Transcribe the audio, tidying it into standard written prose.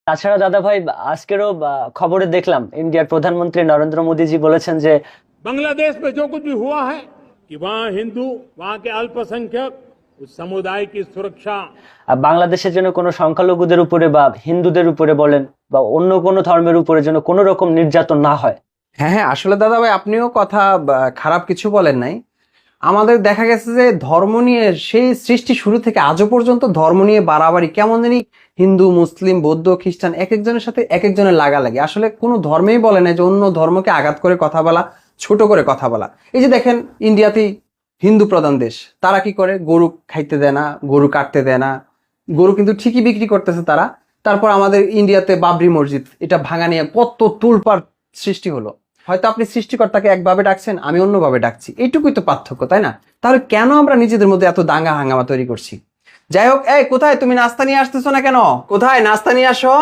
তাছাড়া দাদা ভাই, আজকেরও খবরে দেখলাম ইন্ডিয়ার প্রধানমন্ত্রী নরেন্দ্র মোদীজি বলেছেন যে बांग्लादेश में जो कुछ भी हुआ है कि वहाँ हिंदू, वहाँ के अल्पसंख्यक, उस समुदाय की सुरक्षा। বাংলাদেশের জন্য কোনো সংখ্যালঘুদের উপরে বা হিন্দুদের উপরে বলেন বা অন্য কোনো ধর্মের উপরে যেন কোনো রকম নির্যাতন না হয়। হ্যাঁ হ্যাঁ, আসলে দাদা ভাই আপনিও কথা খারাপ কিছু বলেন নাই। আমাদের দেখা গেছে যে ধর্ম নিয়ে সেই সৃষ্টি শুরু থেকে আজও পর্যন্ত ধর্ম নিয়ে বাড়াবাড়ি কেমন জানি, হিন্দু মুসলিম বৌদ্ধ খ্রিস্টান এক একজনের সাথে এক একজনের লাগালাগি। আসলে কোনো ধর্মেই বলে না যে অন্য ধর্মকে আঘাত করে কথা বলা, ছোট করে কথা বলা। এই যে দেখেন ইন্ডিয়াতেই হিন্দু প্রধান দেশ, তারা কি করে? গরু খাইতে দেয় না, গরু কাটতে দেয় না, গরু কিন্তু ঠিকই বিক্রি করতেছে তারা। তারপর আমাদের ইন্ডিয়াতে বাবরি মসজিদ, এটা ভাঙা নিয়ে কত তুলপাড় সৃষ্টি হলো। হয়তো আপনি সৃষ্টিকর্তাকে একভাবে ডাকছেন, আমি অন্যভাবে ডাকছি, এইটুকুই তো পার্থক্য, তাই না? তাহলে কেন আমরা নিজেদের মধ্যে এত দাঙ্গা হাঙ্গামা তৈরি করছি? যাই হোক, এই কোথায় তুমি নাস্তা নিয়ে আসতেছো না কেন? কোথায় নাস্তা নিয়ে আসো?